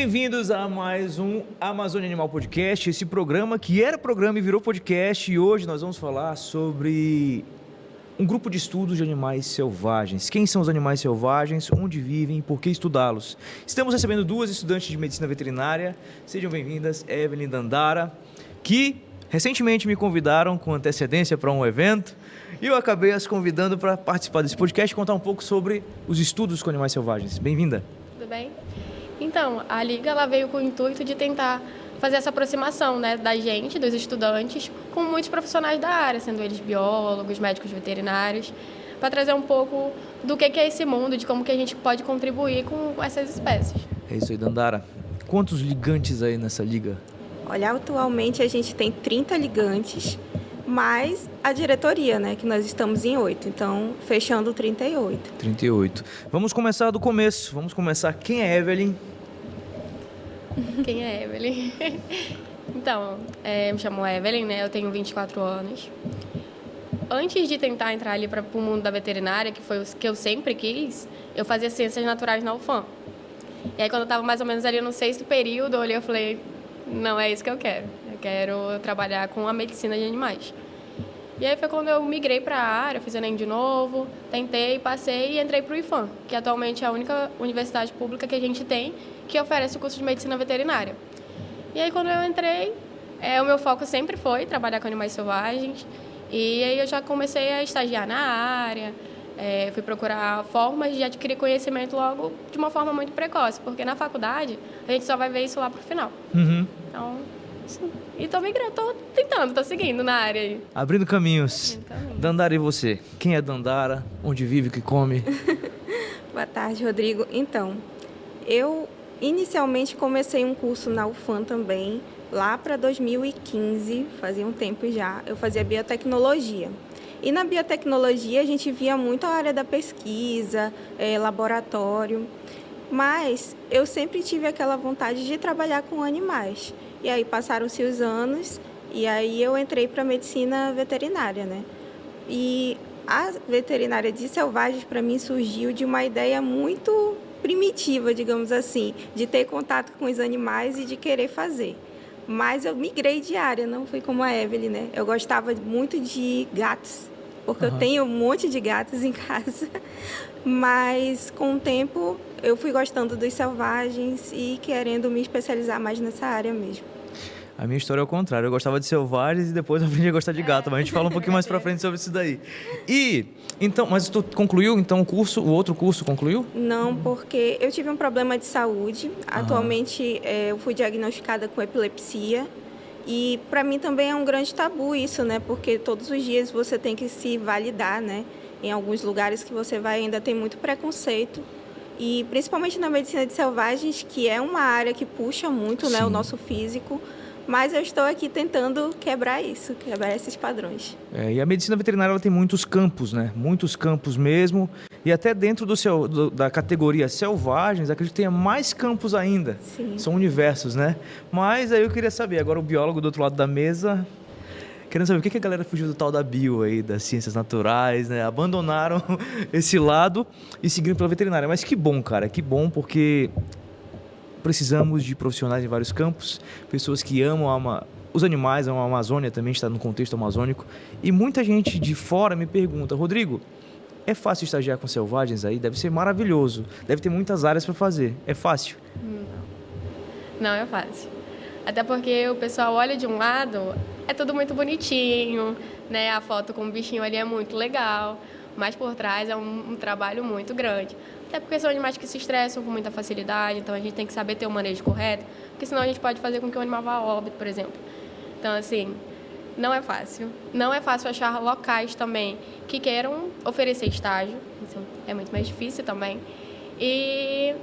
Bem-vindos a mais um Amazônia Animal Podcast, esse programa que era programa e virou podcast, e hoje nós vamos falar sobre um grupo de estudos de animais selvagens. Quem são os animais selvagens, onde vivem e por que estudá-los? Estamos recebendo duas estudantes de medicina veterinária. Sejam bem-vindas, Evelyn e Dandara, que recentemente me convidaram com antecedência para um evento e eu acabei as convidando para participar desse podcast e contar um pouco sobre os estudos com animais selvagens. Bem-vinda. Tudo bem? Então, a Liga ela veio com o intuito de tentar fazer essa aproximação, né, da gente, dos estudantes, com muitos profissionais da área, sendo eles biólogos, médicos veterinários, para trazer um pouco do que é esse mundo, de como que a gente pode contribuir com essas espécies. É isso aí, Dandara. Quantos ligantes aí nessa liga? Olha, atualmente a gente tem 30 ligantes, mais a diretoria, né, que nós estamos em 8, então fechando 38. 38. Vamos começar do começo. Vamos começar. Quem é Evelyn? Quem é Evelyn? Então, me chamo Evelyn, né? Eu tenho 24 anos. Antes de tentar entrar ali para o mundo da veterinária, que foi o que eu sempre quis, eu fazia ciências naturais na UFAM. E aí, quando eu estava mais ou menos ali no 6º período, eu olhei e falei, não é isso que eu quero. Eu quero trabalhar com a medicina de animais. E aí foi quando eu migrei para a área, fiz Enem de novo, tentei, passei e entrei para o IFAM, que atualmente é a única universidade pública que a gente tem que oferece o curso de medicina veterinária. E aí quando eu entrei, o meu foco sempre foi trabalhar com animais selvagens, e aí eu já comecei a estagiar na área, fui procurar formas de adquirir conhecimento logo de uma forma muito precoce, porque na faculdade a gente só vai ver isso lá para o final. Uhum. Então, e tô migrando, tô tentando, tô seguindo na área aí. Abrindo caminhos. Dandara, e você? Quem é Dandara? Onde vive, o que come? Boa tarde, Rodrigo. Então, eu inicialmente comecei um curso na UFAM também, lá para 2015, fazia um tempo já. Eu fazia biotecnologia. E na biotecnologia a gente via muito a área da pesquisa, laboratório, mas eu sempre tive aquela vontade de trabalhar com animais. E aí passaram-se os anos e aí eu entrei para a medicina veterinária, né? E a veterinária de selvagens para mim surgiu de uma ideia muito primitiva, digamos assim, de ter contato com os animais e de querer fazer. Mas eu migrei de área, não fui como a Evelyn, né? Eu gostava muito de gatos, porque eu tenho um monte de gatos em casa. Mas com o tempo eu fui gostando dos selvagens e querendo me especializar mais nessa área mesmo. A minha história é o contrário. Eu gostava de selvagens e depois aprendi a gostar de gato. Mas a gente fala um pouquinho mais pra frente sobre isso daí. E, então, mas tu concluiu, então, o outro curso concluiu? Não, porque eu tive um problema de saúde. Atualmente, eu fui diagnosticada com epilepsia. E para mim também é um grande tabu isso, né? Porque todos os dias você tem que se validar, né? Em alguns lugares que você vai ainda tem muito preconceito. E principalmente na medicina de selvagens, que é uma área que puxa muito, né, o nosso físico. Mas eu estou aqui tentando quebrar isso, quebrar esses padrões. E a medicina veterinária ela tem muitos campos, né? Muitos campos mesmo. E até dentro da categoria selvagens, acredito que tenha mais campos ainda. Sim. São universos, né? Mas aí eu queria saber, agora o biólogo do outro lado da mesa, querendo saber por que a galera fugiu do tal da bio aí, das ciências naturais, né? Abandonaram esse lado e seguiram pela veterinária. Mas que bom, cara, que bom, porque precisamos de profissionais em vários campos, pessoas que amam os animais, amam a Amazônia, também está no contexto amazônico. E muita gente de fora me pergunta, Rodrigo, é fácil estagiar com selvagens aí? Deve ser maravilhoso, deve ter muitas áreas para fazer. É fácil? Não é fácil. Até porque o pessoal olha de um lado, é tudo muito bonitinho, né? A foto com o bichinho ali é muito legal, mas por trás é um trabalho muito grande. Até porque são animais que se estressam com muita facilidade, então a gente tem que saber ter o manejo correto, porque senão a gente pode fazer com que o animal vá a óbito, por exemplo. Então, assim, não é fácil. Não é fácil achar locais também que queiram oferecer estágio, isso é muito mais difícil também. E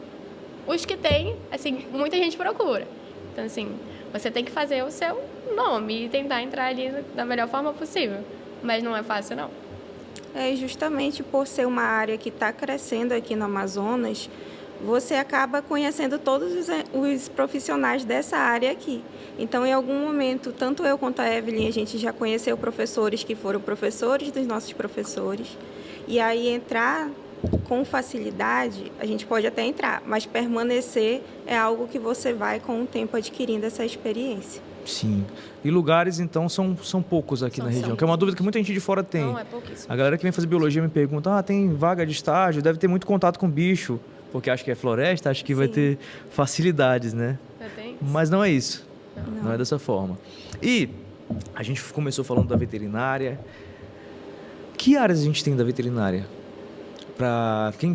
os que têm, assim, muita gente procura. Então, assim, você tem que fazer o seu nome e tentar entrar ali da melhor forma possível. Mas não é fácil, não. Justamente por ser uma área que está crescendo aqui no Amazonas, você acaba conhecendo todos os profissionais dessa área aqui. Então, em algum momento, tanto eu quanto a Evelyn, a gente já conheceu professores que foram professores dos nossos professores. E aí entrar com facilidade, a gente pode até entrar, mas permanecer é algo que você vai, com o tempo, adquirindo essa experiência. Sim. E lugares, então, são poucos aqui na região, que é uma dúvida que muita gente de fora tem. Não, é pouquíssimo. A galera que vem fazer biologia me pergunta, tem vaga de estágio, deve ter muito contato com bicho, porque acha que é floresta, acha que vai ter facilidades, né? Mas não é isso. Não é dessa forma. E a gente começou falando da veterinária. Que áreas a gente tem da veterinária?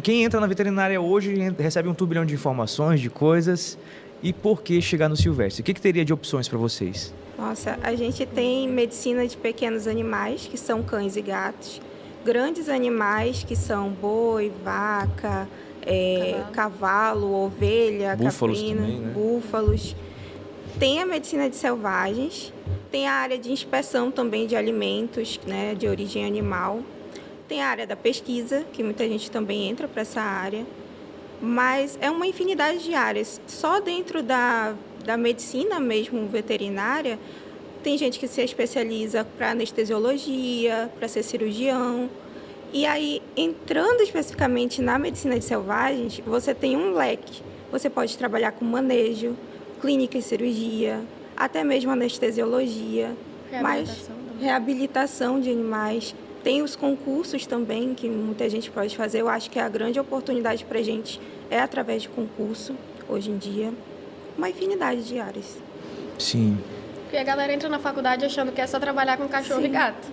Quem entra na veterinária hoje recebe um turbilhão de informações, de coisas. E por que chegar no silvestre? O que teria de opções para vocês? Nossa, a gente tem medicina de pequenos animais, que são cães e gatos. Grandes animais, que são boi, vaca, cavalo, ovelha, búfalos caprino, também, né? búfalos. Tem a medicina de selvagens, tem a área de inspeção também de alimentos, né, de origem animal. Tem a área da pesquisa, que muita gente também entra para essa área. Mas é uma infinidade de áreas. Só dentro da medicina mesmo veterinária, tem gente que se especializa para anestesiologia, para ser cirurgião. E aí, entrando especificamente na medicina de selvagens, você tem um leque. Você pode trabalhar com manejo, clínica e cirurgia, até mesmo anestesiologia, reabilitação de animais. Tem os concursos também, que muita gente pode fazer. Eu acho que a grande oportunidade para a gente é através de concurso, hoje em dia. Uma infinidade de áreas. Sim. Porque a galera entra na faculdade achando que é só trabalhar com cachorro e gato.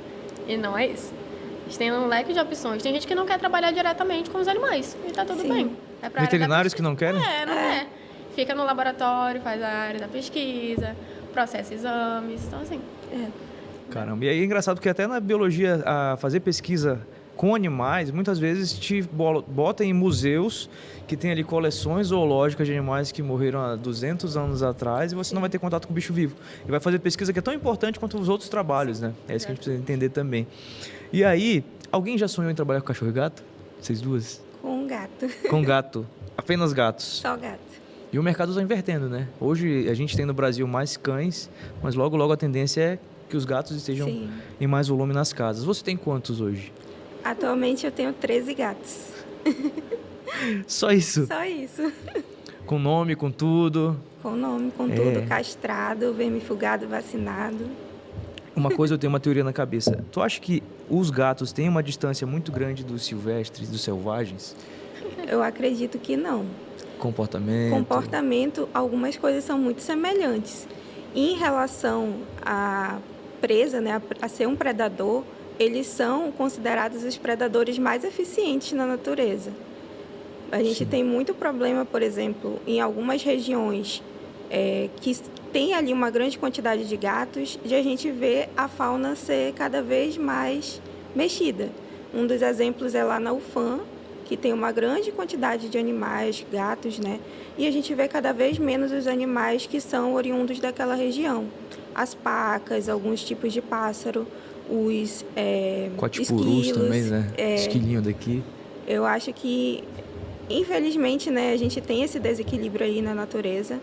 E não é isso. A gente tem um leque de opções. Tem gente que não quer trabalhar diretamente com os animais. E tá tudo bem. É pra veterinários que não querem? Não é. Fica no laboratório, faz a área da pesquisa, processa exames. Então, assim... Caramba, e aí é engraçado porque até na biologia, fazer pesquisa com animais, muitas vezes te bota em museus que tem ali coleções zoológicas de animais que morreram há 200 anos atrás e você não vai ter contato com o bicho vivo. E vai fazer pesquisa que é tão importante quanto os outros trabalhos, né? É isso que a gente precisa entender também. E aí, alguém já sonhou em trabalhar com cachorro e gato? Vocês duas? Com gato. Com gato. Apenas gatos. Só gato. E o mercado está invertendo, né? Hoje a gente tem no Brasil mais cães, mas logo a tendência é que os gatos estejam em mais volume nas casas. Você tem quantos hoje? Atualmente eu tenho 13 gatos. Só isso? Só isso. Com nome, com tudo? Com nome, com tudo. Castrado, vermifugado, vacinado. Uma coisa, eu tenho uma teoria na cabeça. Tu acha que os gatos têm uma distância muito grande dos silvestres, dos selvagens? Eu acredito que não. Comportamento, algumas coisas são muito semelhantes. Em relação à presa, né, a ser um predador, eles são considerados os predadores mais eficientes na natureza. A gente tem muito problema, por exemplo, em algumas regiões que tem ali uma grande quantidade de gatos, de a gente ver a fauna ser cada vez mais mexida. Um dos exemplos é lá na UFAM, que tem uma grande quantidade de animais, gatos, né? E a gente vê cada vez menos os animais que são oriundos daquela região. As pacas, alguns tipos de pássaro, os coatipurus também, né? Esquilinho daqui. Eu acho que, infelizmente, né, a gente tem esse desequilíbrio aí na natureza,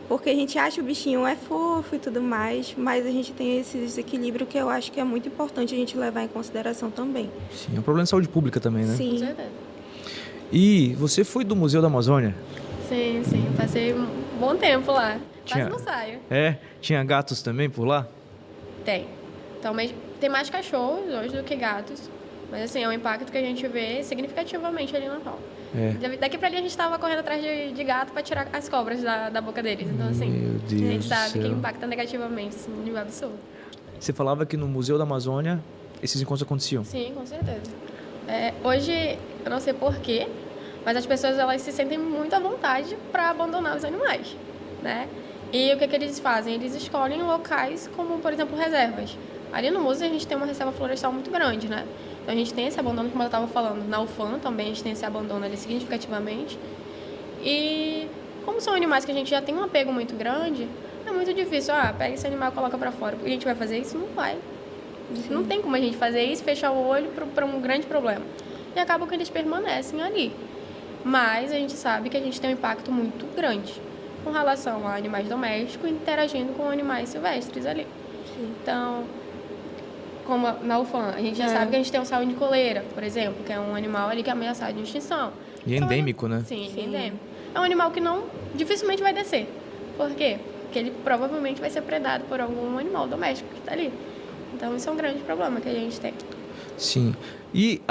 porque a gente acha o bichinho fofo e tudo mais, mas a gente tem esse desequilíbrio que eu acho que é muito importante a gente levar em consideração também. Sim, é um problema de saúde pública também, né? Sim. Com certeza. E você foi do Museu da Amazônia? Sim. Eu passei um bom tempo lá. Quase não saio. Tinha gatos também por lá? Tem. Então, tem mais cachorros hoje do que gatos. Mas, assim, é um impacto que a gente vê significativamente ali na fauna. Daqui pra ali a gente tava correndo atrás de gato pra tirar as cobras da boca deles. Então, assim, Meu Deus, a gente sabe que impacta negativamente, assim, no nível absurdo. Você falava que no Museu da Amazônia esses encontros aconteciam? Sim, com certeza. Hoje, eu não sei porquê, mas as pessoas elas se sentem muito à vontade para abandonar os animais, né? E o que eles fazem? Eles escolhem locais como, por exemplo, reservas. Ali no museu a gente tem uma reserva florestal muito grande, né? Então a gente tem esse abandono, como eu estava falando. Na UFAM também a gente tem esse abandono ali significativamente. E como são animais que a gente já tem um apego muito grande, é muito difícil. Pega esse animal e coloca para fora. A gente vai fazer isso? Não vai. Não tem como a gente fazer isso, fechar o olho para um grande problema. E acaba que eles permanecem ali. Mas a gente sabe que a gente tem um impacto muito grande com relação a animais domésticos interagindo com animais silvestres ali. Sim. Então, como na UFAM, a gente já sabe que a gente tem um saúde de coleira, por exemplo, que é um animal ali que é ameaçado de extinção. E é endêmico, né? Sim, ele é endêmico. É um animal que dificilmente vai descer. Por quê? Porque ele provavelmente vai ser predado por algum animal doméstico que está ali. Então, isso é um grande problema que a gente tem. Sim. E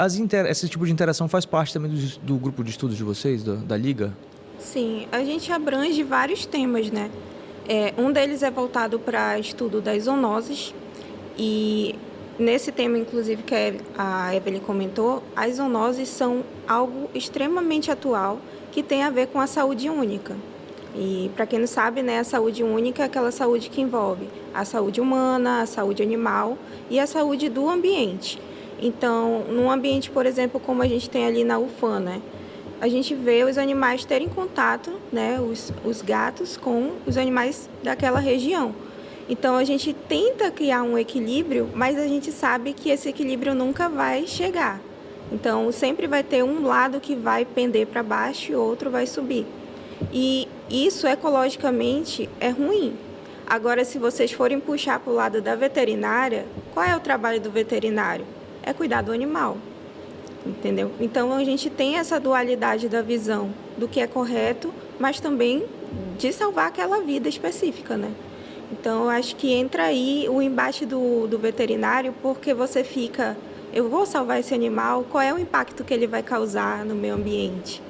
esse tipo de interação faz parte também do grupo de estudos de vocês, da Liga? Sim, a gente abrange vários temas, né? Um deles é voltado para estudo das zoonoses e nesse tema, inclusive, que a Evelyn comentou, as zoonoses são algo extremamente atual que tem a ver com a saúde única. E, para quem não sabe, né, a saúde única é aquela saúde que envolve a saúde humana, a saúde animal e a saúde do ambiente. Então, num ambiente, por exemplo, como a gente tem ali na UFAM, né, a gente vê os animais terem contato, né, os gatos com os animais daquela região. Então, a gente tenta criar um equilíbrio, mas a gente sabe que esse equilíbrio nunca vai chegar. Então, sempre vai ter um lado que vai pender para baixo e outro vai subir. E isso, ecologicamente, é ruim. Agora, se vocês forem puxar para o lado da veterinária, qual é o trabalho do veterinário? É cuidar do animal. Entendeu? Então, a gente tem essa dualidade da visão do que é correto, mas também de salvar aquela vida específica, né? Então, eu acho que entra aí o embate do veterinário, porque você fica, eu vou salvar esse animal, qual é o impacto que ele vai causar no meio ambiente?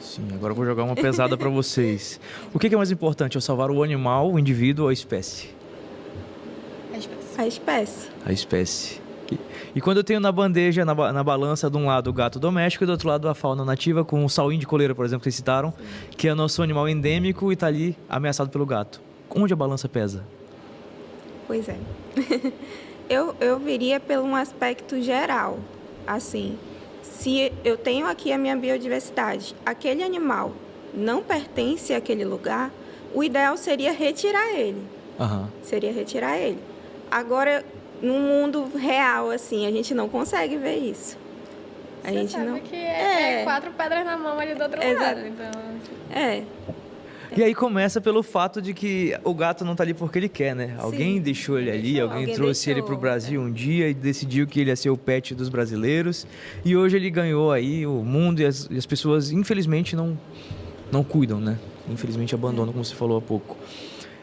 Sim, agora eu vou jogar uma pesada para vocês. O que é mais importante, eu salvar o animal, o indivíduo ou a espécie? A espécie. A espécie. A espécie. E quando eu tenho na bandeja, na balança, de um lado o gato doméstico e do outro lado a fauna nativa, com o sauim de coleira, por exemplo, que vocês citaram, que é o nosso animal endêmico e está ali ameaçado pelo gato. Onde a balança pesa? Pois é. Eu viria por um aspecto geral. Assim, se eu tenho aqui a minha biodiversidade, aquele animal não pertence àquele lugar, o ideal seria retirar ele. Aham. Seria retirar ele. Agora, no mundo real, assim, a gente não consegue ver isso. A Você gente sabe não. que é 4 pedras na mão ali do outro lado. Então, É. E aí começa pelo fato de que o gato não está ali porque ele quer, né? Alguém deixou ele ali, alguém trouxe ele para o Brasil um dia e decidiu que ele ia ser o pet dos brasileiros. E hoje ele ganhou aí o mundo e as pessoas, infelizmente, não cuidam, né? Infelizmente abandonam, como você falou há pouco.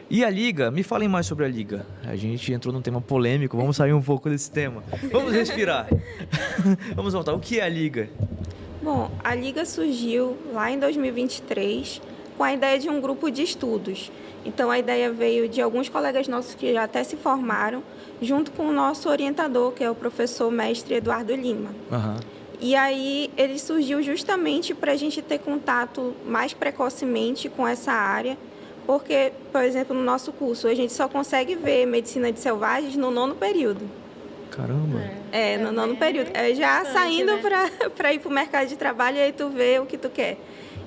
E a Liga, me falem mais sobre a Liga. A gente entrou num tema polêmico, vamos sair um pouco desse tema. Vamos respirar. Vamos voltar. O que é a Liga? Bom, a Liga surgiu lá em 2023 com a ideia de um grupo de estudos. Então, a ideia veio de alguns colegas nossos que já até se formaram, junto com o nosso orientador, que é o professor mestre Eduardo Lima. Aham. E aí, ele surgiu justamente para a gente ter contato mais precocemente com essa área, porque, por exemplo, no nosso curso, a gente só consegue ver medicina de selvagens no 9º período. Caramba. No 9º período. Já saindo, né, para ir para o mercado de trabalho, e aí tu vê o que tu quer.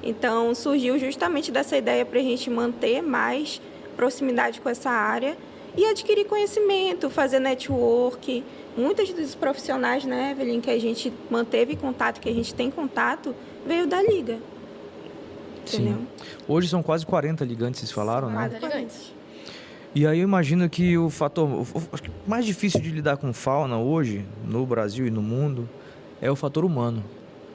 Então, surgiu justamente dessa ideia para a gente manter mais proximidade com essa área e adquirir conhecimento, fazer network. Muitos dos profissionais, né, Evelyn, que a gente manteve contato, que a gente tem contato, veio da Liga. Entendeu? Sim. Hoje são quase 40 ligantes, vocês falaram, né? 4 ligantes. E aí eu imagino que o fator acho que mais difícil de lidar com fauna hoje, no Brasil e no mundo, é o fator humano.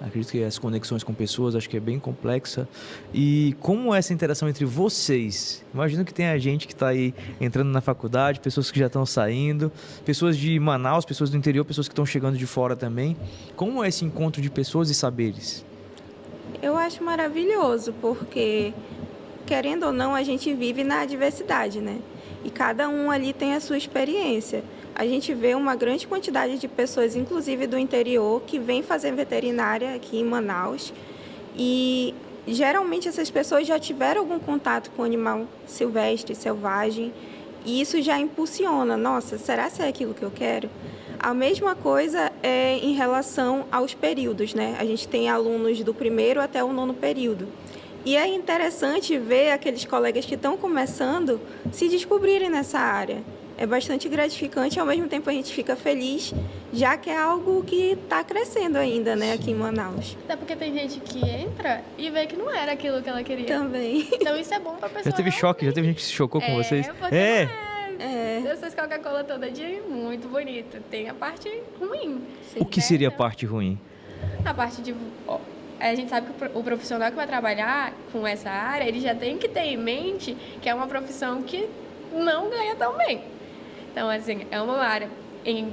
Acredito que as conexões com pessoas, acho que é bem complexa. E como é essa interação entre vocês? Imagino que tem a gente que está aí entrando na faculdade, pessoas que já estão saindo, pessoas de Manaus, pessoas do interior, pessoas que estão chegando de fora também. Como é esse encontro de pessoas e saberes? Eu acho maravilhoso, porque, querendo ou não, a gente vive na diversidade, né? E cada um ali tem a sua experiência. A gente vê uma grande quantidade de pessoas, inclusive do interior, que vêm fazer veterinária aqui em Manaus. E, geralmente, essas pessoas já tiveram algum contato com animal silvestre, selvagem. E isso já impulsiona. Nossa, será que é aquilo que eu quero? A mesma coisa é em relação aos períodos, né? A gente tem alunos do 1º até o 9º período. E é interessante ver aqueles colegas que estão começando se descobrirem nessa área. É bastante gratificante e, ao mesmo tempo, a gente fica feliz, já que é algo que está crescendo ainda, né, aqui em Manaus. Até porque tem gente que entra e vê que não era aquilo que ela queria. Também. Então, isso é bom para a pessoa. Já teve choque? Já teve gente que se chocou com vocês? Porque não é essas Coca-Cola toda de muito bonito. Tem a parte ruim. O que seria a parte ruim? A parte de... A gente sabe que o profissional que vai trabalhar com essa área, ele já tem que ter em mente que é uma profissão que não ganha tão bem. Então, assim, é uma área,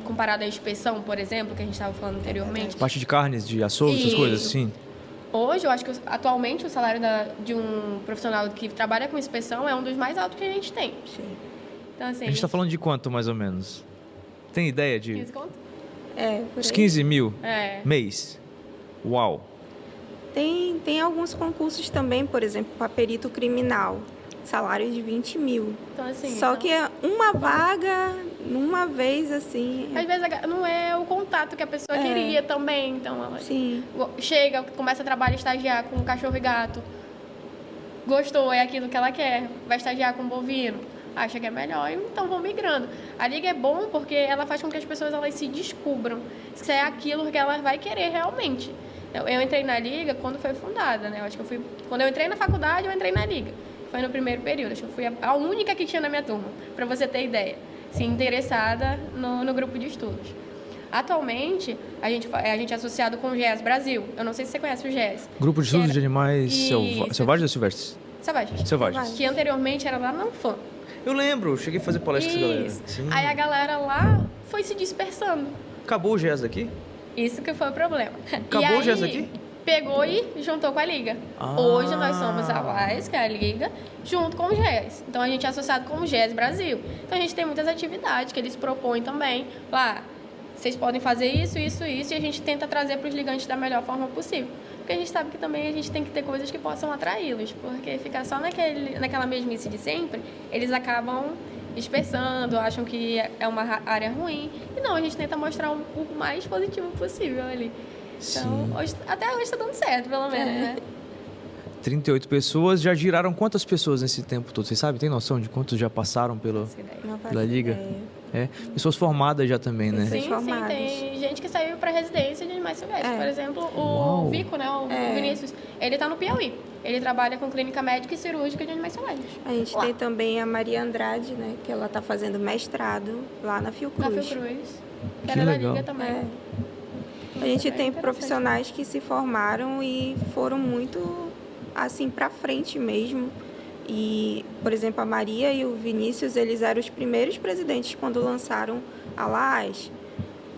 comparado à inspeção, por exemplo, que a gente estava falando anteriormente. Parte de carnes, de açougue, essas coisas, sim. Hoje, eu acho que atualmente o salário de um profissional que trabalha com inspeção é um dos mais altos que a gente tem. Sim. Então, assim, A gente está falando de quanto, mais ou menos? Tem ideia de... 15 conto? Por Uns aí. 15 mil Mês. Uau! Tem alguns concursos também, por exemplo, para perito criminal, salário de 20 mil. Então, assim... Só que é uma vaga, uma vez, assim... Às vezes não é o contato que a pessoa queria também. Então, ela Sim. chega, começa a trabalhar, estagiar com cachorro e gato. Gostou, é aquilo que ela quer. Vai estagiar com bovino. Acha que é melhor, então vão migrando. A Liga é bom porque ela faz com que as pessoas elas se descubram se é aquilo que ela vai querer realmente. Eu entrei na Liga quando foi fundada, né? Eu acho que quando eu entrei na faculdade, eu entrei na Liga. Foi no primeiro período. Acho que eu fui a única que tinha na minha turma, para você ter ideia. Se interessada no grupo de estudos. Atualmente, a gente é associado com o GES Brasil. Eu não sei se você conhece o GES. Grupo de Estudos de Animais Isso. Selvagens ou silvestres? Selvagens. Que anteriormente era lá na UFAM. Eu lembro, cheguei a fazer palestra com essa galera. Sim. Aí a galera lá foi se dispersando. Acabou o GES daqui? Isso que foi o problema. Acabou o GES daqui? Pegou e juntou com a Liga. Hoje nós somos a UAS, que é a Liga, junto com o GES. Então a gente é associado com o GES Brasil. Então a gente tem muitas atividades que eles propõem também. Lá, vocês podem fazer isso, isso, isso, e a gente tenta trazer para os ligantes da melhor forma possível. Porque a gente sabe que também a gente tem que ter coisas que possam atraí-los. Porque ficar só naquela mesmice de sempre, eles acabam dispersando, acham que é uma área ruim. E não, a gente tenta mostrar o mais positivo possível ali. Então, até hoje está dando certo, pelo menos, né? 38 pessoas. Já giraram quantas pessoas nesse tempo todo? Vocês sabem? Tem noção de quantos já passaram pela Liga? Pessoas formadas já também, né? Sim, tem gente que saiu para residência de animais silvestres. Por exemplo, o Vico, né? O Vinícius, ele está no Piauí. Ele trabalha com clínica médica e cirúrgica de animais silvestres. A gente tem também a Maria Andrade, né? Que ela está fazendo mestrado lá na Fiocruz. Na Fiocruz. Que Que era da legal. Liga também. A gente tem profissionais que se formaram e foram muito, assim, para frente mesmo. E, por exemplo, a Maria e o Vinícius, eles eram os primeiros presidentes quando lançaram a LAS.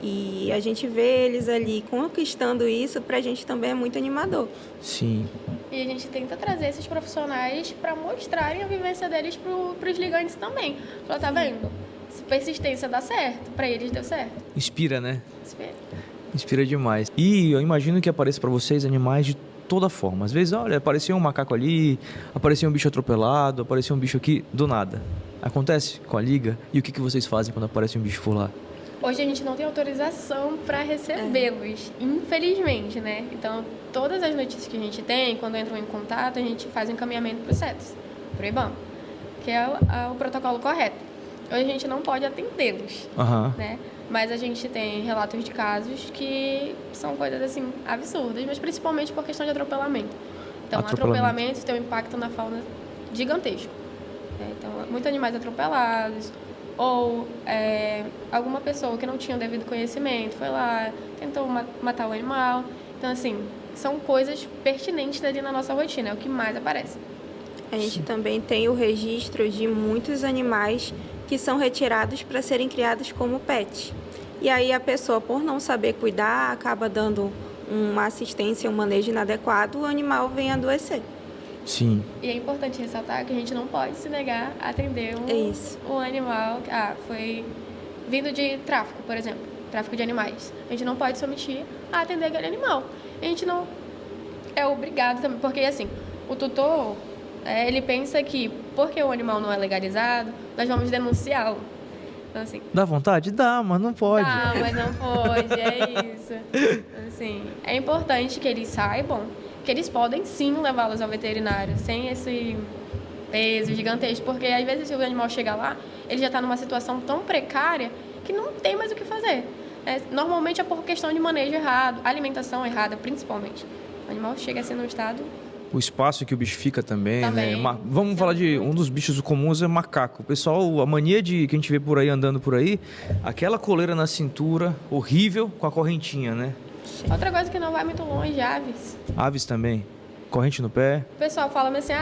E a gente vê eles ali conquistando isso, para a gente também é muito animador. Sim. E a gente tenta trazer esses profissionais para mostrarem a vivência deles para os ligantes também. Falar, tá vendo? Se persistência dá certo, para eles deu certo. Inspira, né? Espera. Inspira demais. E eu imagino que apareça para vocês animais de toda forma. Às vezes, olha, apareceu um macaco ali, apareceu um bicho atropelado, apareceu um bicho aqui, do nada. Acontece com a Liga? E o que vocês fazem quando aparece um bicho por lá? Hoje a gente não tem autorização para recebê-los, infelizmente, né? Então, todas as notícias que a gente tem, quando entram em contato, a gente faz um encaminhamento para o CETES, para o IBAMA, que é o protocolo correto. Hoje a gente não pode atendê-los, né? Mas a gente tem relatos de casos que são coisas, assim, absurdas, mas principalmente por questão de atropelamento. Então, atropelamentos têm um impacto na fauna gigantesco. Né? Então, muitos animais atropelados, ou alguma pessoa que não tinha o devido conhecimento foi lá, tentou matar o animal. Então, assim, são coisas pertinentes ali na nossa rotina, é o que mais aparece. A gente também tem o registro de muitos animais que são retirados para serem criados como pet. E aí a pessoa, por não saber cuidar, acaba dando uma assistência, um manejo inadequado, o animal vem a adoecer. Sim. E é importante ressaltar que a gente não pode se negar a atender um animal que foi vindo de tráfico, por exemplo, tráfico de animais. A gente não pode se omitir a atender aquele animal. A gente não é obrigado também, porque assim, o tutor, ele pensa que porque o animal não é legalizado, nós vamos denunciá-lo. Então, assim, dá vontade? Dá, mas não pode. Dá, mas não pode, é isso. Assim, é importante que eles saibam que eles podem sim levá-los ao veterinário, sem esse peso gigantesco, porque às vezes se o animal chega lá, ele já está numa situação tão precária que não tem mais o que fazer. Normalmente é por questão de manejo errado, alimentação errada, principalmente. O animal chega assim num estado O espaço que o bicho fica também, Também. né? Vamos falar de um dos bichos comuns, é macaco. O pessoal, a mania que a gente vê por aí, andando por aí, aquela coleira na cintura, horrível, com a correntinha, né? Outra coisa que não vai muito longe, aves. Aves também, corrente no pé, O pessoal fala assim,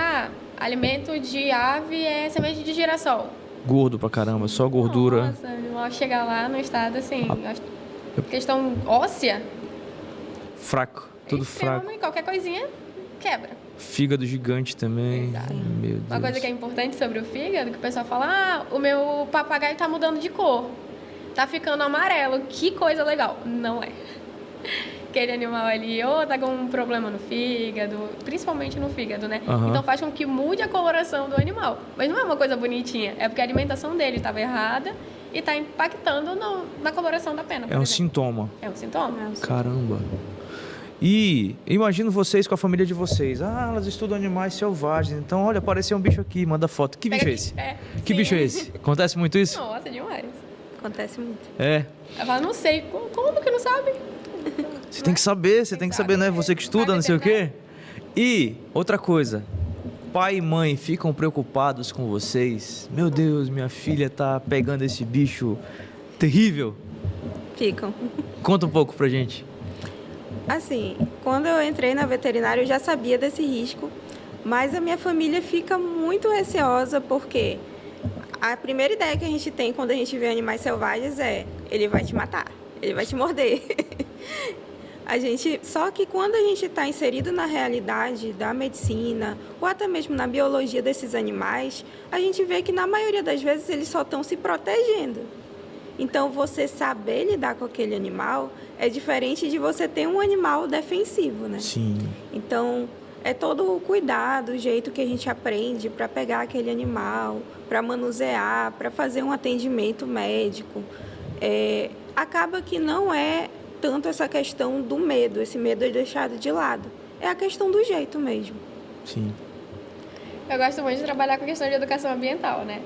alimento de ave é semente de girassol. gordo pra caramba, só gordura. Nossa, ao chegar lá no estado, assim, questão óssea, Fraco, tudo fraco. extremamente, qualquer coisinha quebra. Fígado gigante também. Exato. Meu Deus. Uma coisa que é importante sobre o fígado, que o pessoal fala, o meu papagaio tá mudando de cor, tá ficando amarelo, que coisa legal. Não é. Aquele animal ali, ou tá com um problema no fígado, principalmente no fígado, né? Aham. Então faz com que mude a coloração do animal. Mas não é uma coisa bonitinha, é porque a alimentação dele estava errada e tá impactando na coloração da pena, por É um exemplo. sintoma. É um sintoma. Caramba. E imagino vocês com a família de vocês. Elas estudam animais selvagens. Então, olha, apareceu um bicho aqui, manda foto. Que bicho Pega é aqui. esse? Sim. Que bicho é esse? Acontece muito isso? Nossa, demais. Acontece muito. É. Ela fala, não sei, como que não sabe? Você tem que saber, você tem que saber, né? Você que estuda, não sei o quê. E outra coisa. Pai e mãe ficam preocupados com vocês. Meu Deus, minha filha tá pegando esse bicho terrível. Ficam. Conta um pouco pra gente. Assim, quando eu entrei na veterinária, eu já sabia desse risco, mas a minha família fica muito receosa porque a primeira ideia que a gente tem quando a gente vê animais selvagens é: ele vai te matar, ele vai te morder. Só que quando a gente está inserido na realidade da medicina ou até mesmo na biologia desses animais, a gente vê que na maioria das vezes eles só estão se protegendo. Então, você saber lidar com aquele animal é diferente de você ter um animal defensivo, né? Sim. Então, é todo o cuidado, o jeito que a gente aprende para pegar aquele animal, para manusear, para fazer um atendimento médico. Acaba que não é tanto essa questão do medo, esse medo é deixado de lado. É a questão do jeito mesmo. Sim. Eu gosto muito de trabalhar com questão de educação ambiental, né?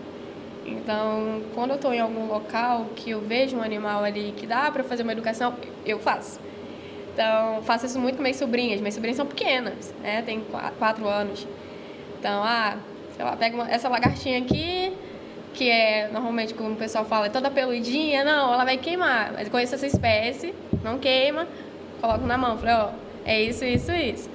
Então, quando eu estou em algum local que eu vejo um animal ali que dá para fazer uma educação, eu faço. Então, faço isso muito com minhas sobrinhas. Minhas sobrinhas são pequenas, né? Tem 4 anos. Então, sei lá, pega essa lagartinha aqui, que é, normalmente, como o pessoal fala, é toda peludinha. Não, ela vai queimar. Mas eu conheço essa espécie, não queima, coloco na mão. Falei, é isso, isso, isso.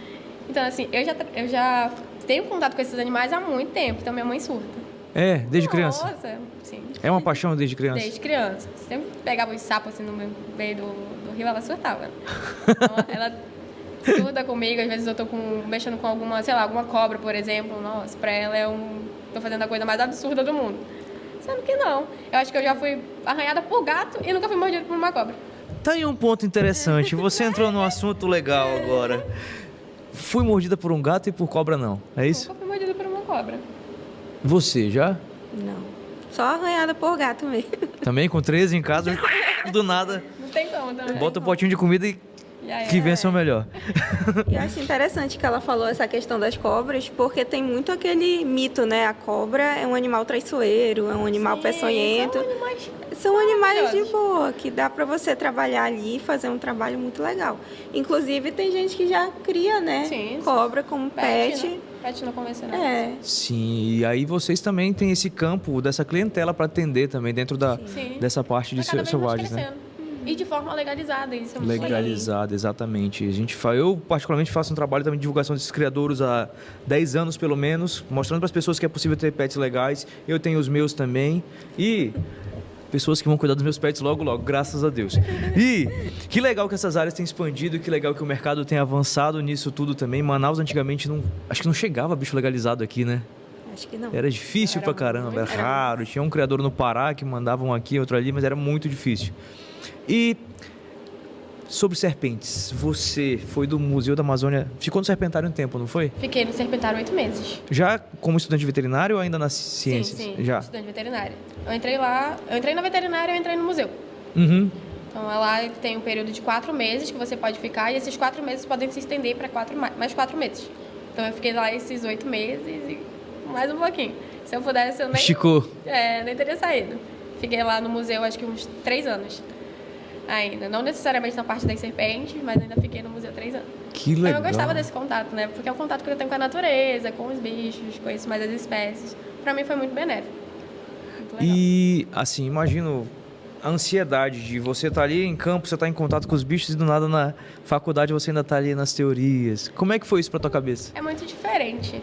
Então, assim, eu já tenho contato com esses animais há muito tempo. Então, minha mãe surta. É, desde criança. Nossa, sim. É uma paixão desde criança. Desde criança. Sempre pegava os sapos assim no meio do rio, ela surtava. Então, ela surta comigo, às vezes eu tô mexendo com alguma, sei lá, alguma cobra, por exemplo. Nossa, pra ela tô fazendo a coisa mais absurda do mundo. Sendo que não. Eu acho que eu já fui arranhada por gato e nunca fui mordida por uma cobra. Tá aí um ponto interessante. Você entrou num assunto legal agora. Fui mordida por um gato e por cobra não. É isso? Nunca fui mordida por uma cobra. Você já? Não. Só arranhada por gato mesmo. Também com 13 em casa, do nada, Não tem como também. bota um potinho de comida e que vença o melhor. E eu acho interessante que ela falou essa questão das cobras, porque tem muito aquele mito, né? A cobra é um animal traiçoeiro, é um animal peçonhento. São animais de maravilhosos. boa, que dá pra você trabalhar ali e fazer um trabalho muito legal. Inclusive, tem gente que já cria, né? Sim. Cobra como pet. Né? Pet não convencional. É. Sim, e aí vocês também têm esse campo dessa clientela para atender também dentro Sim. dessa parte de Tá cada vez mais selvagens, né? crescendo. E de forma legalizada, isso é muito legal. Legalizada, exatamente. Eu particularmente faço um trabalho também de divulgação desses criadouros há 10 anos pelo menos, mostrando para as pessoas que é possível ter pets legais. Eu tenho os meus também e pessoas que vão cuidar dos meus pets logo, logo, graças a Deus. E que legal que essas áreas têm expandido, que legal que o mercado tem avançado nisso tudo também. Manaus antigamente acho que não chegava bicho legalizado aqui, né? Acho que não. Era difícil pra caramba, era raro. Tinha um criador no Pará que mandava um aqui, outro ali, mas era muito difícil. E sobre serpentes, você foi do Museu da Amazônia, ficou no Serpentário um tempo, não foi? Fiquei no Serpentário 8 meses. Já como estudante veterinário ou ainda nas ciências? Sim, Já. estudante veterinária. Eu entrei na veterinária e eu entrei no museu. Uhum. Então, lá tem um período de 4 meses que você pode ficar e esses 4 meses podem se estender para mais 4 meses. Então, eu fiquei lá esses 8 meses e mais um pouquinho. Se eu pudesse, eu nem Esticou. nem teria saído. Fiquei lá no museu, acho que uns 3 anos. ainda. Não necessariamente na parte das serpentes, mas ainda fiquei no museu 3 anos. Que Então legal. eu gostava desse contato, né? Porque é um contato que eu tenho com a natureza, com os bichos, conheço mais as espécies. Pra mim foi muito benéfico. Muito legal. E, assim, imagino a ansiedade de você estar ali em campo, você estar em contato com os bichos e do nada na faculdade você ainda está ali nas teorias. Como é que foi isso pra tua cabeça? É muito diferente.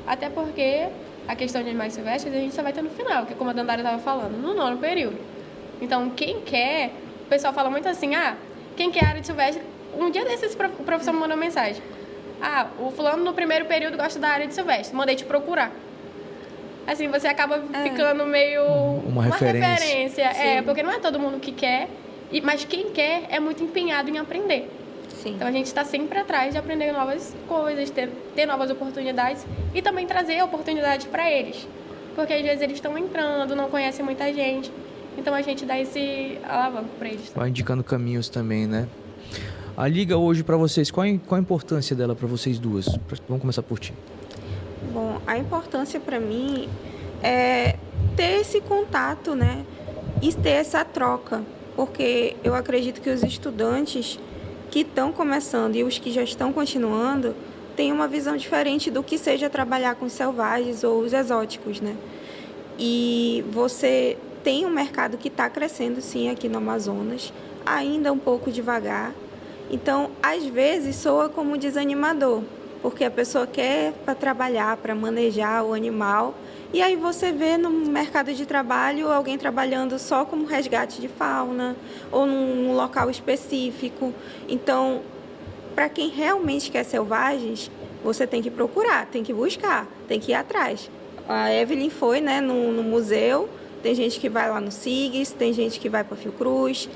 Até porque a questão de animais silvestres a gente só vai ter no final, que é como a Dandara estava falando, no 9º período. Então, quem quer... O pessoal fala muito assim, quem quer área de silvestre... Um dia desses o professor me mandou uma mensagem. O fulano no 1º período gosta da área de silvestre, mandei te procurar. Assim, você acaba ficando meio... Uma referência. Porque não é todo mundo que quer, mas quem quer é muito empenhado em aprender. Sim. Então a gente está sempre atrás de aprender novas coisas, ter novas oportunidades e também trazer oportunidades para eles. Porque às vezes eles estão entrando, não conhecem muita gente. Então a gente dá esse alavanco para eles. Vai indicando caminhos também, né? A liga hoje pra vocês, qual a importância dela pra vocês duas? Vamos começar por ti. Bom, a importância para mim é ter esse contato, né? E ter essa troca. Porque eu acredito que os estudantes que estão começando e os que já estão continuando têm uma visão diferente do que seja trabalhar com os selvagens ou os exóticos, né? E você tem um mercado que está crescendo, sim, aqui no Amazonas, ainda um pouco devagar. Então, às vezes, soa como desanimador, porque a pessoa quer para trabalhar, para manejar o animal, e aí você vê no mercado de trabalho alguém trabalhando só como resgate de fauna ou num local específico. Então, para quem realmente quer selvagens, você tem que procurar, tem que buscar, tem que ir atrás. A Evelyn foi, né, no museu, tem gente que vai lá no SIGS, tem gente que vai para Fiocruz,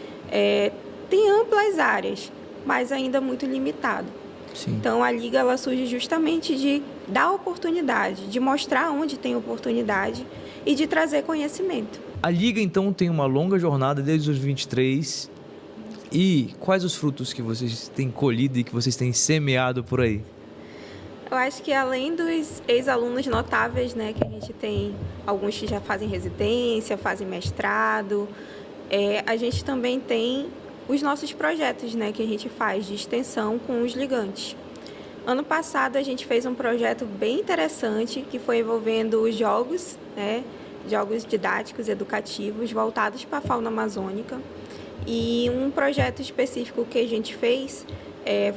tem amplas áreas, mas ainda muito limitado. Sim. Então, a Liga ela surge justamente de dar oportunidade, de mostrar onde tem oportunidade e de trazer conhecimento. A liga, então, tem uma longa jornada desde os 23. E quais os frutos que vocês têm colhido e que vocês têm semeado por aí? Eu acho que além dos ex-alunos notáveis, né, que a gente tem alguns que já fazem residência, fazem mestrado, a gente também tem os nossos projetos, né, que a gente faz de extensão com os ligantes. Ano passado a gente fez um projeto bem interessante que foi envolvendo os jogos, né, jogos didáticos, educativos, voltados para a fauna amazônica. E um projeto específico que a gente fez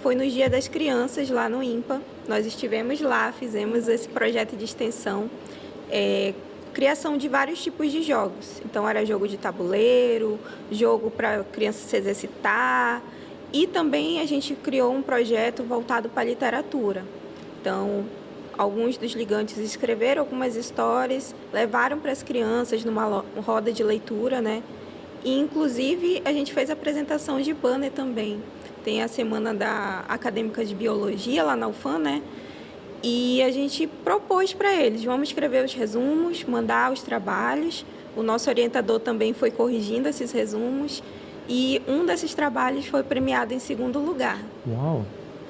foi no Dia das Crianças, lá no INPA. Nós estivemos lá, fizemos esse projeto de extensão, criação de vários tipos de jogos. Então, era jogo de tabuleiro, jogo para criança se exercitar. E também a gente criou um projeto voltado para a literatura. Então, alguns dos ligantes escreveram algumas histórias, levaram para as crianças numa roda de leitura, né? E, inclusive, a gente fez apresentação de banner também. Tem a Semana da Acadêmica de Biologia lá na UFAM, né? E a gente propôs para eles, vamos escrever os resumos, mandar os trabalhos. O nosso orientador também foi corrigindo esses resumos. E um desses trabalhos foi premiado em 2º lugar. Uau!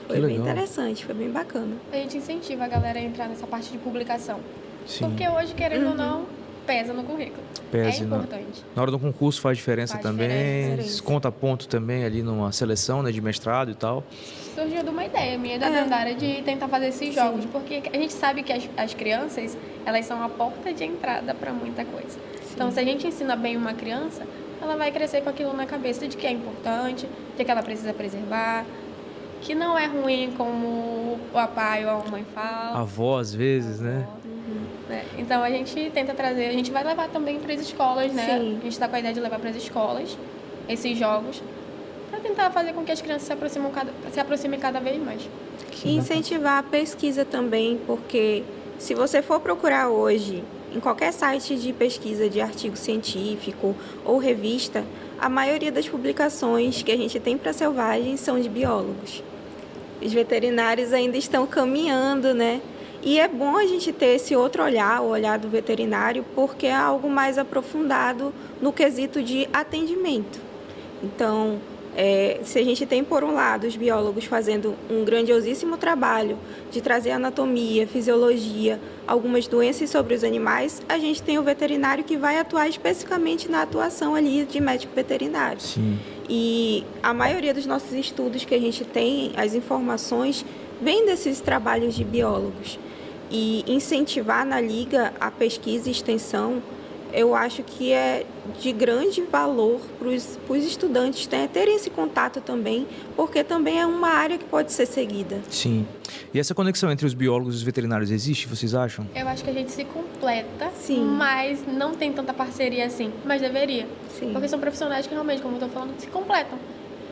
Foi bem interessante, foi bem bacana. A gente incentiva a galera a entrar nessa parte de publicação. Sim. Porque hoje, querendo ou não, pesa no currículo. Pesa, é importante. Na hora do concurso faz diferença Faz também. diferença. Conta ponto também ali numa seleção, né, de mestrado e tal. Surgiu de uma ideia minha e da Dandara de tentar fazer esses jogos, porque a gente sabe que as crianças, elas são a porta de entrada para muita coisa. Sim. Então, se a gente ensina bem uma criança, ela vai crescer com aquilo na cabeça de que é importante, de que ela precisa preservar, que não é ruim como o papai ou a mãe fala. Avó, às vezes, né? Né? Então, a gente tenta trazer, a gente vai levar também para as escolas, né? Sim. A gente está com a ideia de levar para as escolas esses jogos, para tentar fazer com que as crianças se aproximem cada vez mais. E incentivar a pesquisa também, porque se você for procurar hoje em qualquer site de pesquisa de artigo científico ou revista, a maioria das publicações que a gente tem para selvagens são de biólogos. Os veterinários ainda estão caminhando, né? E é bom a gente ter esse outro olhar, o olhar do veterinário, porque é algo mais aprofundado no quesito de atendimento. Então, se a gente tem, por um lado, os biólogos fazendo um grandiosíssimo trabalho de trazer anatomia, fisiologia, algumas doenças sobre os animais, a gente tem o veterinário que vai atuar especificamente na atuação ali de médico veterinário. Sim. E a maioria dos nossos estudos que a gente tem, as informações, vem desses trabalhos de biólogos. E incentivar na Liga a pesquisa e extensão, eu acho que é de grande valor para os estudantes, né, terem esse contato também, porque também é uma área que pode ser seguida. Sim. E essa conexão entre os biólogos e os veterinários existe, vocês acham? Eu acho que a gente se completa, Sim. mas não tem tanta parceria assim, mas deveria. Sim. Porque são profissionais que realmente, como eu estou falando, se completam.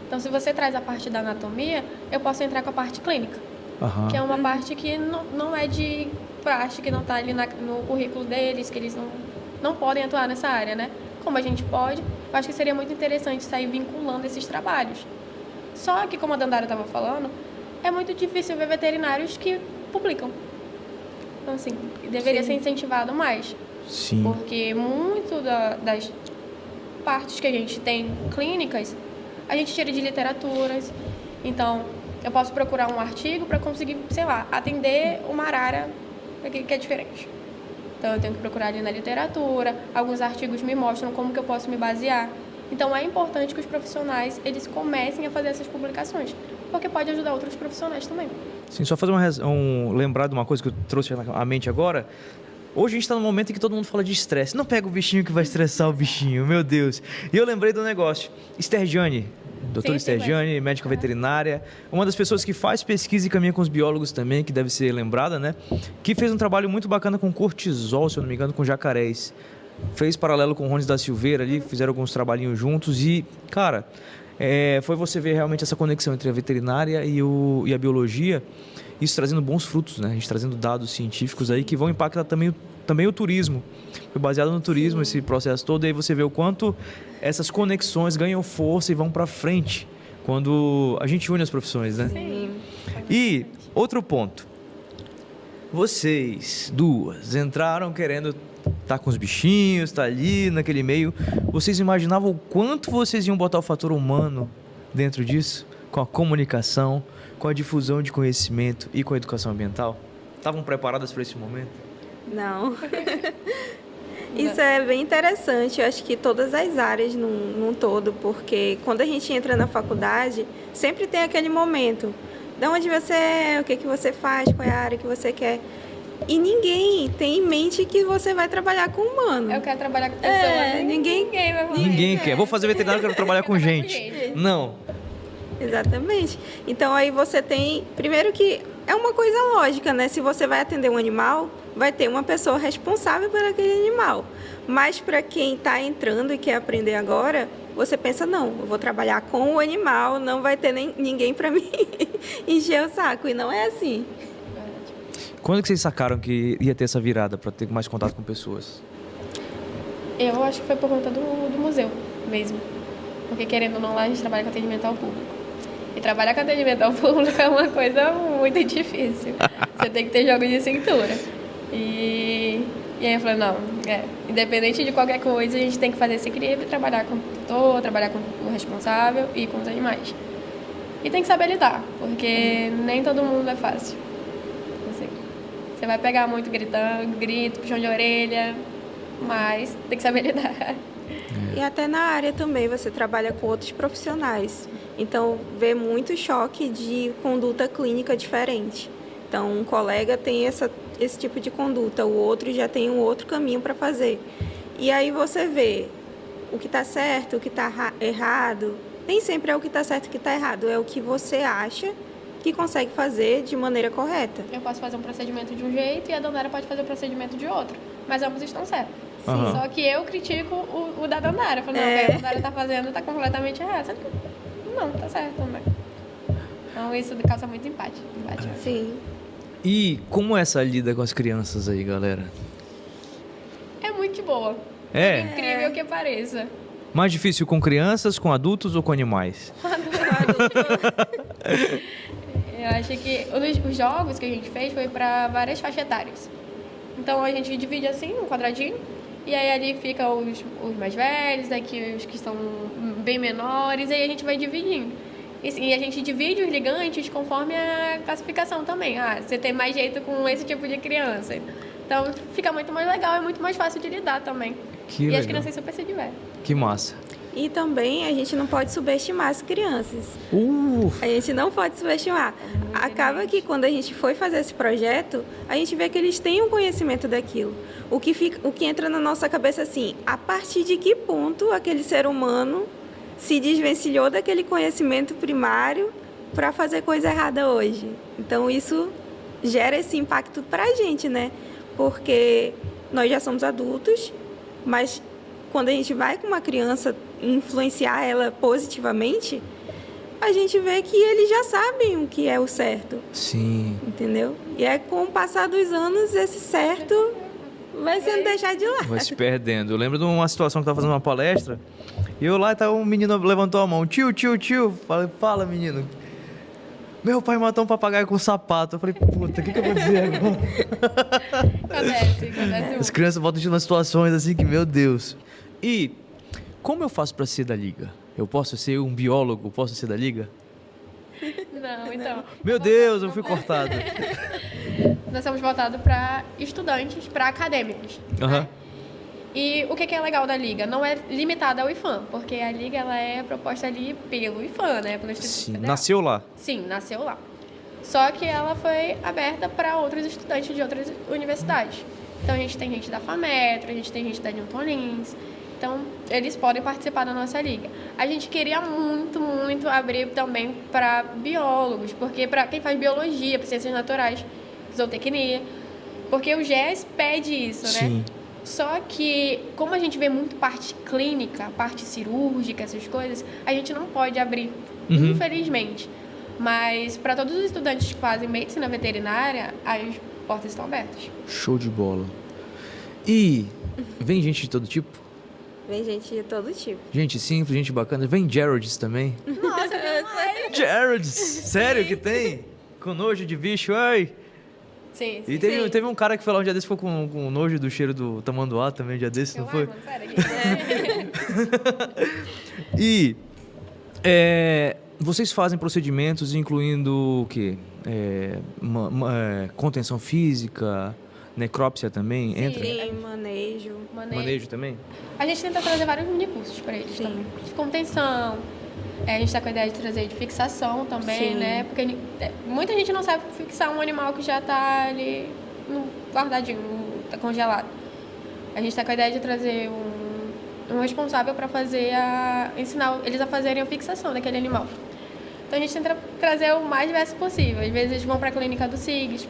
Então, se você traz a parte da anatomia, eu posso entrar com a parte clínica, Aham. que é uma parte que não é de praxe, que não está ali no currículo deles, que eles não podem atuar nessa área, né? Como a gente pode, eu acho que seria muito interessante sair vinculando esses trabalhos. Só que, como a Dandara estava falando, é muito difícil ver veterinários que publicam. Então, assim, deveria Sim. ser incentivado mais. Sim. Porque muito das partes que a gente tem clínicas, a gente tira de literaturas. Então, eu posso procurar um artigo para conseguir, sei lá, atender uma arara que é diferente. Então, eu tenho que procurar ali na literatura. Alguns artigos me mostram como que eu posso me basear. Então, é importante que os profissionais, eles comecem a fazer essas publicações, porque pode ajudar outros profissionais também. Sim, só fazer lembrar de uma coisa que eu trouxe à mente agora. Hoje a gente está num momento em que todo mundo fala de estresse. Não pega o bichinho que vai estressar o bichinho, meu Deus. E eu lembrei do negócio. Stergiane, doutora Sim, Stergiane, médica veterinária, uma das pessoas que faz pesquisa e caminha com os biólogos também, que deve ser lembrada, né? Que fez um trabalho muito bacana com cortisol, se eu não me engano, com jacarés. Fez paralelo com o Rones da Silveira ali, fizeram alguns trabalhinhos juntos e, cara, foi você ver realmente essa conexão entre a veterinária e a biologia, isso trazendo bons frutos, né? A gente trazendo dados científicos aí que vão impactar também o turismo. Foi baseado no turismo esse processo todo, e aí você vê o quanto essas conexões ganham força e vão para frente quando a gente une as profissões, né? Sim. E outro ponto. Vocês duas entraram querendo estar com os bichinhos, estar ali naquele meio. Vocês imaginavam o quanto vocês iam botar o fator humano dentro disso? Com a comunicação, com a difusão de conhecimento e com a educação ambiental? Estavam preparadas para esse momento? Não. Isso é bem interessante, eu acho que todas as áreas num todo, porque quando a gente entra na faculdade, sempre tem aquele momento, de onde você é, o que você faz, qual é a área que você quer. E ninguém tem em mente que você vai trabalhar com humano. Eu quero trabalhar com pessoas. Ninguém vai falar Ninguém isso. quer. Vou fazer veterinário, quero trabalhar com gente. gente. Não. Exatamente. Então aí você tem, primeiro que é uma coisa lógica, né? Se você vai atender um animal, vai ter uma pessoa responsável por aquele animal. Mas para quem está entrando e quer aprender agora, você pensa, não, eu vou trabalhar com o animal, não vai ter ninguém para mim encher o saco. E não é assim. Quando que vocês sacaram que ia ter essa virada para ter mais contato com pessoas? Eu acho que foi por conta do museu mesmo. Porque, querendo ou não, lá a gente trabalha com atendimento ao público. E trabalhar com atendimento ao público é uma coisa muito difícil. Você tem que ter jogo de cintura. E aí eu falei, não, independente de qualquer coisa, a gente tem que fazer esse equilíbrio, trabalhar com o tutor, trabalhar com o responsável e com os animais. E tem que saber lidar, porque nem todo mundo é fácil. Assim, você vai pegar muito gritando, grito, puxão de orelha, mas tem que saber lidar. E até na área também, você trabalha com outros profissionais. Então, vê muito choque de conduta clínica diferente. Então, um colega tem esse tipo de conduta, o outro já tem um outro caminho para fazer. E aí você vê o que está certo, o que está errado. Nem sempre é o que está certo e o que está errado, é o que você acha que consegue fazer de maneira correta. Eu posso fazer um procedimento de um jeito e a Dandara pode fazer um procedimento de outro, mas ambos estão certos. Aham. Só que eu critico o da Dandara. Eu falo, não, o que a Dandara está fazendo está completamente errado. Não, tá certo também. Então isso causa muito empate. Sim. E como é essa lida com as crianças aí, galera? É muito boa. É? Incrível que pareça. Mais difícil com crianças, com adultos ou com animais? Eu acho que os jogos que a gente fez foi para várias faixas etárias. Então a gente divide assim, um quadradinho, e aí ali ficam os mais velhos, daqui os que são bem menores, e aí a gente vai dividindo. E a gente divide os ligantes conforme a classificação também. Ah, você tem mais jeito com esse tipo de criança. Então fica muito mais legal, é muito mais fácil de lidar também. Que e legal. as crianças super se divertem. Que massa. E também a gente não pode subestimar as crianças. Uh, A gente não pode subestimar. Acaba que quando a gente foi fazer esse projeto, a gente vê que eles têm um conhecimento daquilo. O que entra na nossa cabeça assim, a partir de que ponto aquele ser humano se desvencilhou daquele conhecimento primário para fazer coisa errada hoje. Então isso gera esse impacto para a gente, né? Porque nós já somos adultos, mas quando a gente vai com uma criança influenciar ela positivamente, a gente vê que eles já sabem o que é o certo, sim. entendeu? E é com o passar dos anos, esse certo vai sendo deixado de lado. Vai se perdendo. Eu lembro de uma situação que eu tava fazendo uma palestra e eu lá, tava um menino levantou a mão. Tio. Falei, fala, menino. Meu pai matou um papagaio com sapato. Eu falei, puta, o que eu vou dizer agora? Acontece As muito. crianças voltam em umas situações assim que, meu Deus. E como eu faço pra ser da liga? Eu posso ser um biólogo? Posso ser da liga? Não, então. Meu Deus, eu fui cortado. Nós somos voltados para estudantes, para acadêmicos. Aham. E o que é legal da Liga? Não é limitada ao IFAM, porque a Liga ela é proposta ali pelo IFAM, né? Pelo Instituto Sim, Federal. nasceu lá. Sim, nasceu lá. Só que ela foi aberta para outros estudantes de outras universidades. Então a gente tem gente da FAMetro, a gente tem gente da Newton Lins. Então eles podem participar da nossa liga. A gente queria muito abrir também para biólogos, porque para quem faz biologia, para ciências naturais, zootecnia, porque o GES pede isso, né? Sim. Só que, como a gente vê muito parte clínica, parte cirúrgica, essas coisas, a gente não pode abrir, infelizmente. Mas, para todos os estudantes que fazem medicina veterinária, as portas estão abertas. Show de bola. E vem gente de todo tipo? Vem gente de todo tipo. Gente simples, gente bacana. Vem Gerards também? Nossa, Gerards! Sério que tem? Com nojo de bicho, ai! sim, E teve um cara que foi lá um dia desse, ficou com nojo do cheiro do tamanduá também um dia desse, não foi? Mano, sério. E vocês fazem procedimentos incluindo o quê? Contenção física, necrópsia também? Sim. Entra? Sim, manejo. Manejo também? A gente tenta trazer vários minicursos para eles Sim. também. De contenção. A gente está com a ideia de trazer de fixação também, Sim. né? Porque muita gente não sabe fixar um animal que já está ali guardadinho, tá congelado. A gente está com a ideia de trazer um responsável para ensinar eles a fazerem a fixação daquele animal. Então a gente tenta trazer o mais diverso possível. Às vezes eles vão para a clínica do SIGS,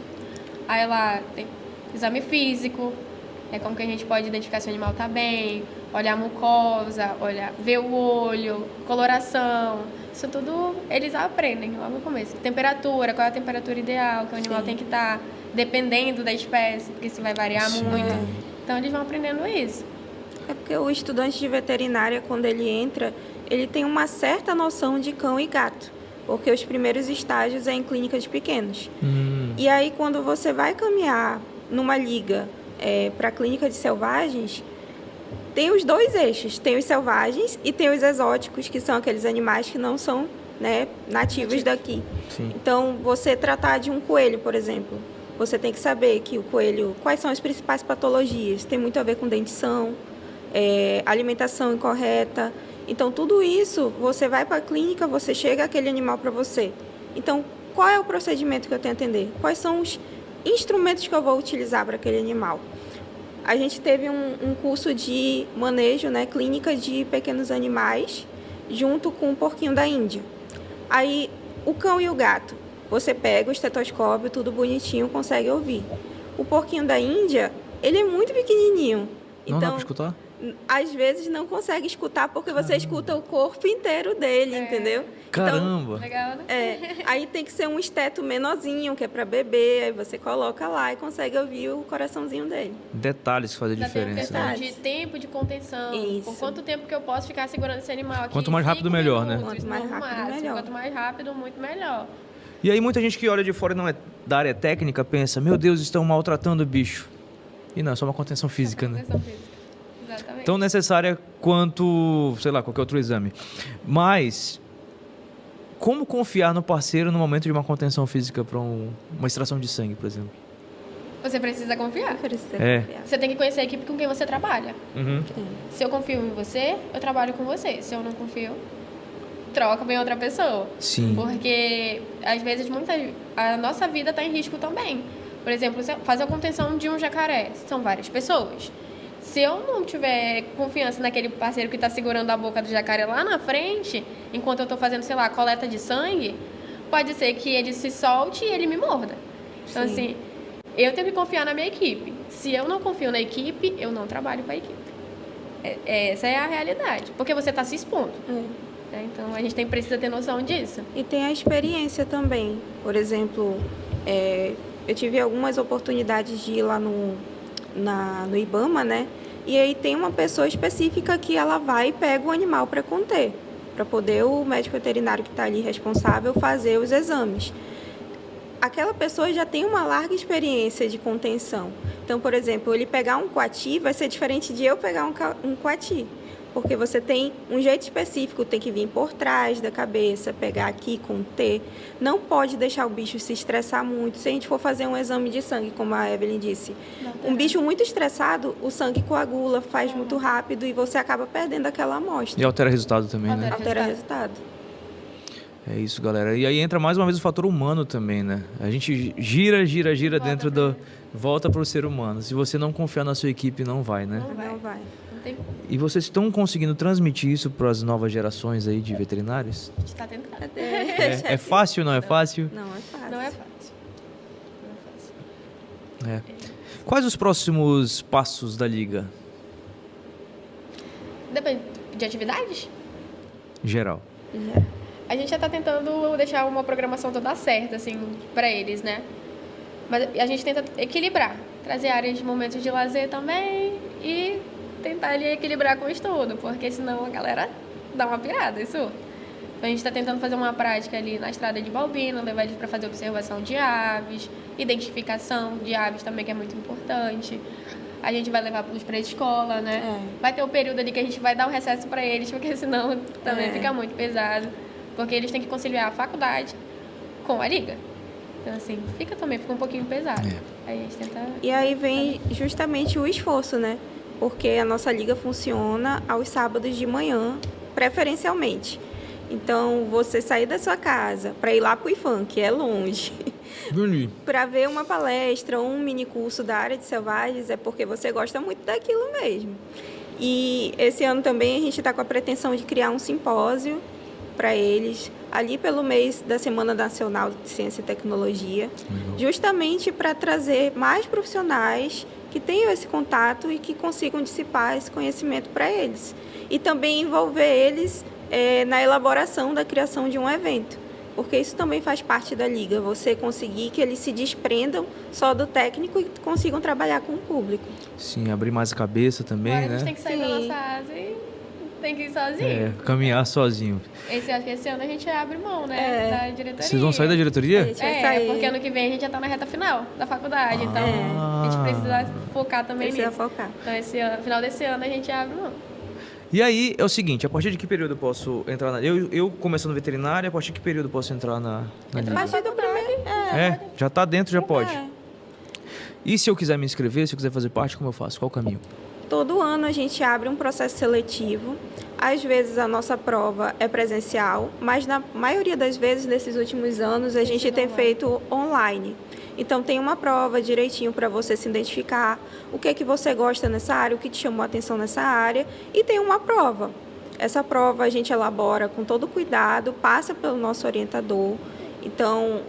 aí lá tem exame físico, como que a gente pode identificar se o animal está bem, olhar a mucosa, ver o olho, coloração. Isso tudo eles aprendem logo no começo. Temperatura, qual é a temperatura ideal que o animal Sim. tem que estar, dependendo da espécie, porque isso vai variar Sim. muito. Então eles vão aprendendo isso. É porque o estudante de veterinária, quando ele entra, ele tem uma certa noção de cão e gato. Porque os primeiros estágios é em clínicas pequenas. E aí, quando você vai caminhar numa liga para a clínica de selvagens, tem os dois eixos. Tem os selvagens e tem os exóticos, que são aqueles animais que não são, né, nativos daqui. Sim. Então, você tratar de um coelho, por exemplo, você tem que saber que o coelho, quais são as principais patologias. Tem muito a ver com dentição, alimentação incorreta. Então, tudo isso, você vai para a clínica, você chega aquele animal para você. Então, qual é o procedimento que eu tenho que atender? Quais são os instrumentos que eu vou utilizar para aquele animal? A gente teve um curso de manejo, né, clínica de pequenos animais, junto com o porquinho da Índia. Aí, o cão e o gato, você pega o estetoscópio, tudo bonitinho, consegue ouvir. O porquinho da Índia, ele é muito pequenininho. Não dá Então, pra escutar? às vezes não consegue escutar porque você escuta o corpo inteiro dele, entendeu? Caramba! Legal, né? Aí tem que ser um esteto menorzinho, que é para bebê, aí você coloca lá e consegue ouvir o coraçãozinho dele. Detalhes que fazem Já tem a diferença. questão Né? de tempo de contenção. Isso. Por quanto tempo que eu posso ficar segurando esse animal aqui? Quanto mais rápido, 5 melhor, né? minutos, Quanto mais no rápido, máximo. melhor. Quanto mais rápido, muito melhor. E aí muita gente que olha de fora e não é da área técnica pensa, meu Deus, estão maltratando o bicho. E não, é só uma contenção física, né? Contenção física. Exatamente. Tão necessária quanto, sei lá, qualquer outro exame. Mas, como confiar no parceiro no momento de uma contenção física para uma extração de sangue, por exemplo? Você precisa confiar. Precisa É. confiar. Você tem que conhecer a equipe com quem você trabalha. Uhum. Se eu confio em você, eu trabalho com você. Se eu não confio, troca, vem outra pessoa. Sim. Porque, às vezes, a nossa vida está em risco também. Por exemplo, fazer a contenção de um jacaré. São várias pessoas. Se eu não tiver confiança naquele parceiro que está segurando a boca do jacaré lá na frente, enquanto eu estou fazendo, sei lá, coleta de sangue, pode ser que ele se solte e ele me morda. Então, Sim. assim, eu tenho que confiar na minha equipe. Se eu não confio na equipe, eu não trabalho com a equipe. Essa é a realidade. Porque você está se expondo. É. Né? Então, a gente precisa ter noção disso. E tem a experiência também. Por exemplo, eu tive algumas oportunidades de ir lá no IBAMA, né? E aí tem uma pessoa específica que ela vai e pega o animal para conter, para poder o médico veterinário que está ali responsável fazer os exames. Aquela pessoa já tem uma larga experiência de contenção. Então, por exemplo, ele pegar um coati vai ser diferente de eu pegar um coati. Porque você tem um jeito específico, tem que vir por trás da cabeça, pegar aqui, conter. Não pode deixar o bicho se estressar muito. Se a gente for fazer um exame de sangue, como a Evelyn disse, um bicho muito estressado, o sangue coagula, faz muito rápido e você acaba perdendo aquela amostra. E altera resultado também, né? Altera resultado. É isso, galera. E aí entra mais uma vez o fator humano também, né? A gente gira dentro do... Volta pro ser humano. Se você não confiar na sua equipe, não vai, né? Não vai. Não tem como. E vocês estão conseguindo transmitir isso para as novas gerações aí de veterinários? A gente está tentando. É fácil, não é fácil? Não é fácil. Não é fácil. Não é fácil. É. Quais os próximos passos da Liga? Depende de atividades? Geral. A gente já está tentando deixar uma programação toda certa, assim, para eles, né? Mas a gente tenta equilibrar, trazer áreas de momentos de lazer também e tentar ali equilibrar com o estudo, porque senão a galera dá uma pirada, isso. Então a gente está tentando fazer uma prática ali na estrada de Balbino, levar eles para fazer observação de aves, identificação de aves também, que é muito importante. A gente vai levar para os pré-escola, né? Vai ter o período ali que a gente vai dar um recesso para eles, porque senão também fica muito pesado. Porque eles têm que conciliar a faculdade com a liga. Então, assim, fica um pouquinho pesado. Aí a gente tenta... E aí vem justamente o esforço, né? Porque a nossa liga funciona aos sábados de manhã, preferencialmente. Então, você sair da sua casa para ir lá para o IFAM, que é longe, para ver uma palestra ou um mini curso da área de selvagens, é porque você gosta muito daquilo mesmo. E esse ano também a gente está com a pretensão de criar um simpósio para eles, ali pelo mês da Semana Nacional de Ciência e Tecnologia, justamente para trazer mais profissionais que tenham esse contato e que consigam dissipar esse conhecimento para eles. E também envolver eles na elaboração da criação de um evento, porque isso também faz parte da liga, você conseguir que eles se desprendam só do técnico e consigam trabalhar com o público. Sim, abrir mais a cabeça também, Agora né? a gente tem que sair da Sim. nossa asa e tem que ir sozinho. Caminhar sozinho. Acho que esse ano a gente abre mão, né? Da diretoria. Vocês vão sair da A diretoria? gente vai sair. Porque ano que vem a gente já tá na reta final da faculdade, então a gente precisa focar também Precisa nisso. focar. Então, final desse ano a gente abre mão. E aí, é o seguinte, a partir de que período eu posso entrar na... Eu começando veterinária, a partir de que período eu posso entrar na A liga? partir do primeiro... Já tá dentro, já pode. É. E se eu quiser me inscrever, se eu quiser fazer parte, como eu faço? Qual o caminho? Todo ano a gente abre um processo seletivo. Às vezes a nossa prova é presencial, mas na maioria das vezes, nesses últimos anos, a gente tem feito online. Então tem uma prova direitinho para você se identificar, o que é que você gosta nessa área, o que te chamou a atenção nessa área, e tem uma prova. Essa prova a gente elabora com todo cuidado, passa pelo nosso orientador. Então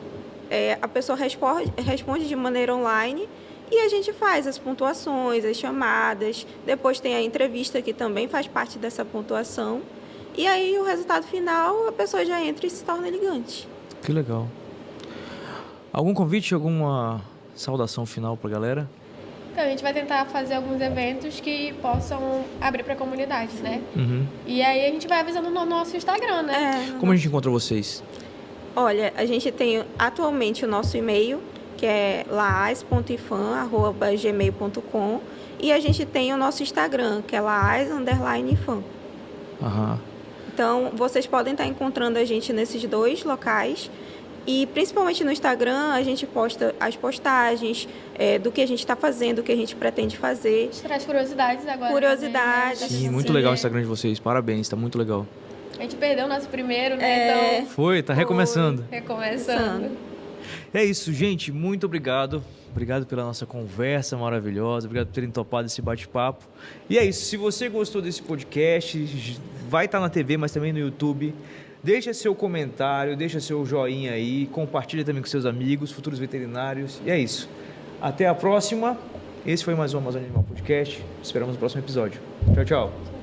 a pessoa responde de maneira online. E a gente faz as pontuações, as chamadas, depois tem a entrevista que também faz parte dessa pontuação. E aí o resultado final, a pessoa já entra e se torna ligante. Que legal. Algum convite, alguma saudação final pra galera? Então a gente vai tentar fazer alguns eventos que possam abrir para a comunidade, né? E aí a gente vai avisando no nosso Instagram, né? Como a gente encontra vocês? Olha, a gente tem atualmente o nosso e-mail, que é laas.ifan@gmail.com, e a gente tem o nosso Instagram, que é laas_ifan. Aham. Então, vocês podem estar encontrando a gente nesses dois locais. E principalmente no Instagram, a gente posta as postagens do que a gente está fazendo, do que a gente pretende fazer. A gente traz curiosidades agora. Curiosidades. Também, né? Sim, muito legal o Instagram de vocês. Parabéns, tá muito legal. A gente perdeu o nosso primeiro, né? Então, Foi, tá recomeçando. recomeçando. É isso, gente. Muito obrigado. Obrigado pela nossa conversa maravilhosa. Obrigado por terem topado esse bate-papo. E é isso. Se você gostou desse podcast, vai estar na TV, mas também no YouTube. Deixa seu comentário, deixa seu joinha aí. Compartilha também com seus amigos, futuros veterinários. E é isso. Até a próxima. Esse foi mais um Amazônia Animal Podcast. Esperamos no próximo episódio. Tchau, tchau.